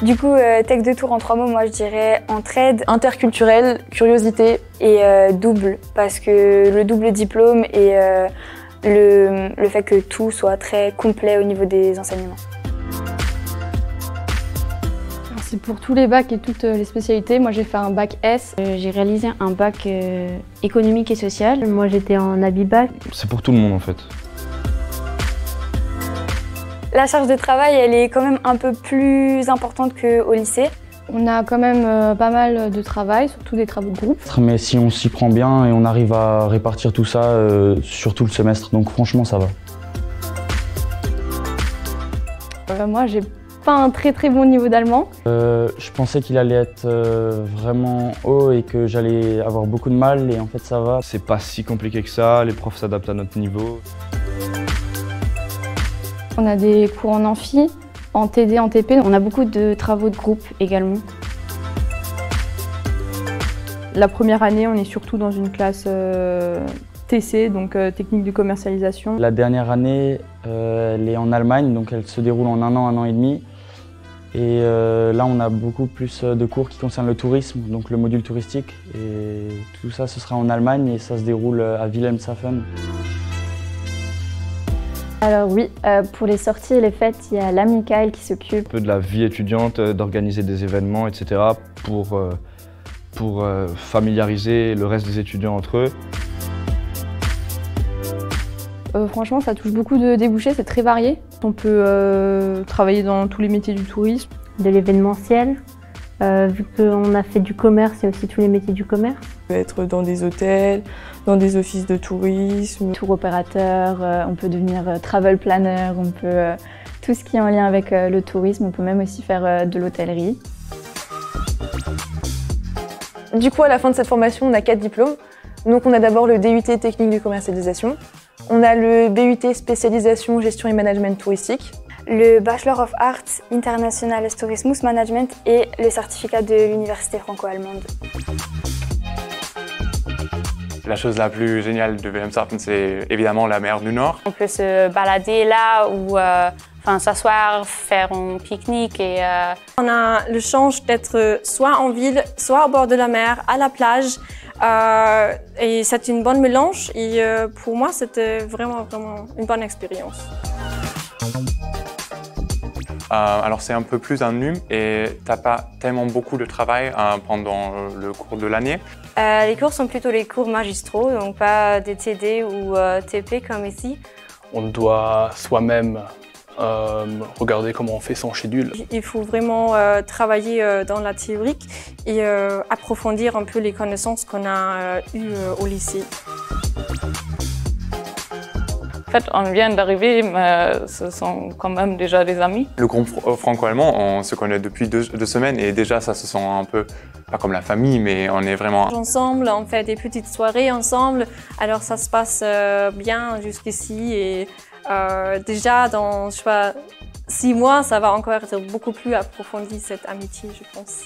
Du coup, Tech de Tours en 3 mots, moi je dirais entraide, interculturel, curiosité et double, parce que le double diplôme et le fait que tout soit très complet au niveau des enseignements. C'est pour tous les bacs et toutes les spécialités. Moi, j'ai fait un bac S. J'ai réalisé un bac économique et social. Moi, j'étais en Abibac. C'est pour tout le monde en fait. La charge de travail, elle est quand même un peu plus importante qu'au lycée. On a quand même pas mal de travail, surtout des travaux de groupe. Mais si on s'y prend bien et on arrive à répartir tout ça sur tout le semestre, donc franchement ça va. Moi, j'ai pas un très bon niveau d'allemand. Je pensais qu'il allait être vraiment haut et que j'allais avoir beaucoup de mal et en fait ça va. C'est pas si compliqué que ça, les profs s'adaptent à notre niveau. On a des cours en amphi, en TD, en TP. On a beaucoup de travaux de groupe également. La première année, on est surtout dans une classe TC, donc technique de commercialisation. La dernière année, elle est en Allemagne, donc elle se déroule en un an et demi. Et là, on a beaucoup plus de cours qui concernent le tourisme, donc le module touristique. Et tout ça, ce sera en Allemagne et ça se déroule à Wilhelmshaven. Alors oui, pour les sorties et les fêtes, il y a l'amicale qui s'occupe. Un peu de la vie étudiante, d'organiser des événements, etc. pour familiariser le reste des étudiants entre eux. Franchement, ça touche beaucoup de débouchés, c'est très varié. On peut travailler dans tous les métiers du tourisme. De l'événementiel, vu qu'on a fait du commerce, il y a aussi tous les métiers du commerce. On peut être dans des hôtels, dans des offices de tourisme. Tour opérateur, on peut devenir travel planner, on peut tout ce qui est en lien avec le tourisme, on peut même aussi faire de l'hôtellerie. Du coup, à la fin de cette formation, on a 4 diplômes. Donc on a d'abord le DUT technique de commercialisation. On a le BUT spécialisation gestion et management touristique. Le Bachelor of Arts International Tourismus Management et le certificat de l'Université franco-allemande. La chose la plus géniale de Wilhelmshaven, c'est évidemment la mer du Nord. On peut se balader là ou s'asseoir, faire un pique-nique. On a le chance d'être soit en ville, soit au bord de la mer, à la plage. Et c'est une bonne mélange et pour moi, c'était vraiment une bonne expérience. Alors c'est un peu plus un hume et t'as pas tellement beaucoup de travail pendant le cours de l'année. Les cours sont plutôt les cours magistraux, donc pas des TD ou TP comme ici. On doit soi-même regarder comment on fait son schedule. Il faut vraiment travailler dans la théorique et approfondir un peu les connaissances qu'on a eues au lycée. En fait, on vient d'arriver, mais ce sont quand même déjà des amis. Le groupe franco-allemand, on se connaît depuis deux semaines et déjà ça se sent un peu, pas comme la famille, mais on est vraiment ensemble, on fait des petites soirées ensemble, alors ça se passe bien jusqu'ici et déjà dans 6 mois, ça va encore être beaucoup plus approfondi cette amitié, je pense.